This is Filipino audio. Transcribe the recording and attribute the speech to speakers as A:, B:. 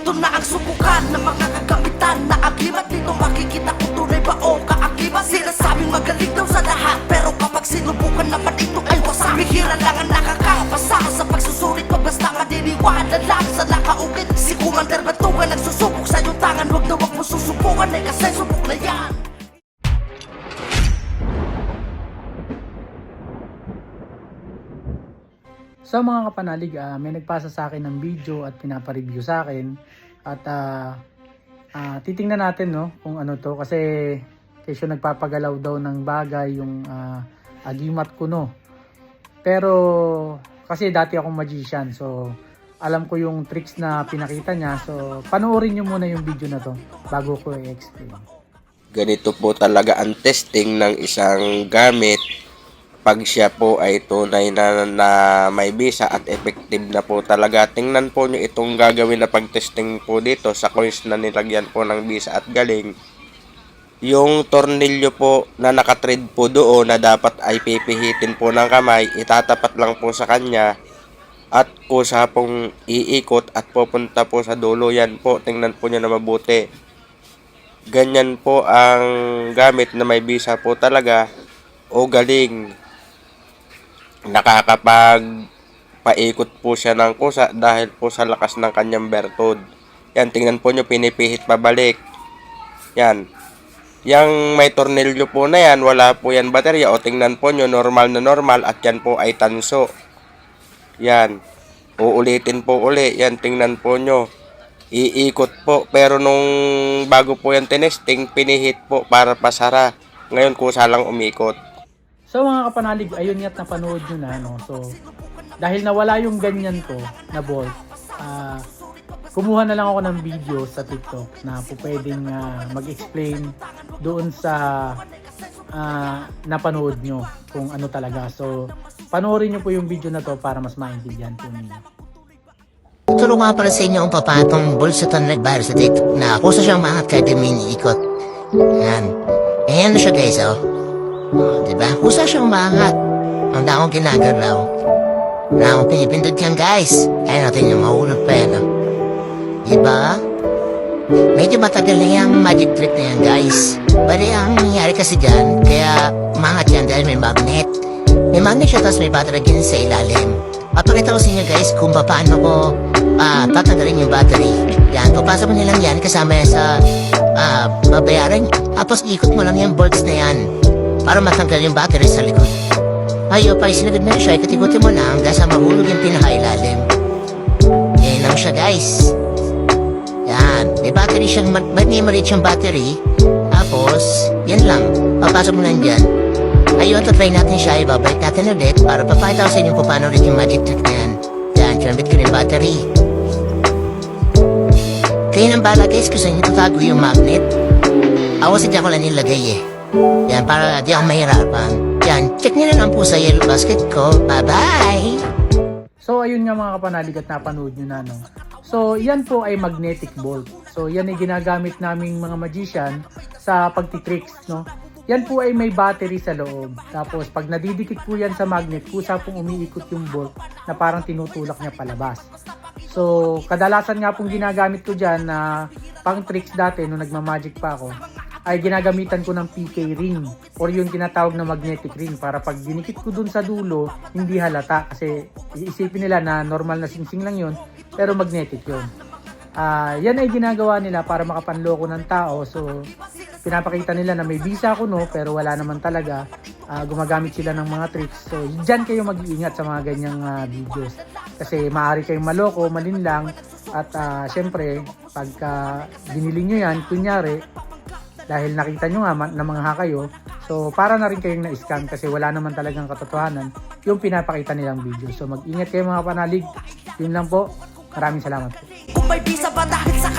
A: Ito na ang subukan ng mga kagamitan na aglimat. Dito makikita kung tunay ba o kaakibat. Sinasabing magaling daw sa lahat, pero kapag sinubukan naman ito ay wasak. Bihira lang ang nakakapasa sa pagsusulit ko, basta madiniwala lang sa nakaukit. Si Commander Batugan nagsusubok sa iyong tangan. Huwag na huwag mo susubukan eh, kasi subok na yan.
B: So mga kapanalig, may nagpasa sa akin ng video at pinapareview sa akin. At titingnan natin no, kung ano to. Kasi kesyo nagpapagalaw daw ng bagay yung agimat ko no. Pero kasi dati akong magician, so alam ko yung tricks na pinakita niya. So panoorin nyo muna yung video na to bago ko i-explain.
C: Ganito po talaga ang testing ng isang gamit pag siya po ay tunay na may bisa at effective na po talaga. Tingnan po nyo itong gagawin na pag-testing po dito sa coins na nilagyan po ng bisa at galing. Yung tornilyo po na nakatread po doon na dapat ay pipihitin po ng kamay, itatapat lang po sa kanya at kusa pong iikot at pupunta po sa dulo. Yan po, tingnan po nyo na mabuti. Ganyan po ang gamit na may bisa po talaga o galing. Nakakapag-paikot po siya ng kusa dahil po sa lakas ng kanyang bertud. Yan, tingnan po nyo, pinipihit pabalik. Yan. Yang may tornilyo po na yan, wala po yan baterya. O tingnan po nyo, normal na normal at yan po ay tanso. Yan. Uulitin po uli. Yan, tingnan po nyo. Iikot po. Pero nung bago po yan tinesting, pinihit po para pasara. Ngayon kusa lang umikot.
B: So mga kapanalig, ayun nga't napanood nyo na no? So dahil nawala yung ganyan ko na bolt, kumuha na lang ako ng video sa TikTok na po pwedeng mag-explain doon sa napanood nyo kung ano talaga. So panoorin nyo po yung video na to para mas maintindihan po ninyo.
D: Turo nga pala sa inyo ang papatong bulsa na nag-viral sa TikTok na kusa siyang maangat kahit yung mini-ikot. Yan. Ayan na siya guys, oh. Diba? Kusa siyang maangat. Ang daong ginagalaw. Na akong pinipindot yan guys. Ayun natin yung mahulog pa yan, oh. Diba? Medyo matagal na yung magic trick na yan guys. Bali ang nangyari kasi dyan, kaya umangat yan dahil may magnet. May magnet siya tapos may battery din sa ilalim. Papakita ko sa inyo guys kung paano ko tatanggalin yung battery. Yan, papasok mo nilang yan kasama yan sa babayaran. Tapos ikot mo lang yung bolts na yan para matanggal yung battery sa likod. Ayo, pag sinagad mo siya, ikot-ikutin mo lang hanggang sa mahulog yung pinakailalim. Yan lang siya guys. Yan, may battery siyang, may memory siyang battery. Tapos, yan lang, papasok mo lang dyan. Ayun, try natin siya, ibabalik natin ulit para papakita ko sa inyo kung paano ulit yung magic trick na yan. Yan, kinabit ko yung battery. Kaya nang bala guys, kung saan nyo tatago yung magnet. Ako sa dyan ko lang nilagay eh. Yan, para di ako mahirapan. Yan, check nyo na lang po sa yellow basket ko. Bye-bye!
B: So ayun nga mga kapanalig at napanood nyo na no. So yan po ay magnetic bolt. So yan ay ginagamit naming mga magician sa pagtitricks no. Yan po ay may battery sa loob. Tapos pag nadidikit po yan sa magnet, kusa pong umiikot yung bolt na parang tinutulak niya palabas. So kadalasan nga pong ginagamit ko dyan na pang tricks dati nung nagmamagic pa ako, ay ginagamitan ko ng PK ring or yung tinatawag na magnetic ring para pag dinikit ko dun sa dulo, hindi halata kasi iisipin nila na normal na singsing lang yun pero magnetic yun. Yan ay ginagawa nila para makapanloko ng tao. So pinapakita nila na may bisa ako no pero wala naman talaga. Gumagamit sila ng mga tricks. So dyan kayo mag-iingat sa mga ganyang videos kasi maaari kayong maloko, malinlang at syempre pagka binili nyo yan, kunyari dahil nakita nyo nga na mga kayo, so para na rin kayong na-scam kasi wala naman talagang katotohanan yung pinapakita nilang video. So mag-ingat kayo mga panalig. Yun lang po. Maraming salamat po.
A: Kung may bisa ba dahil sa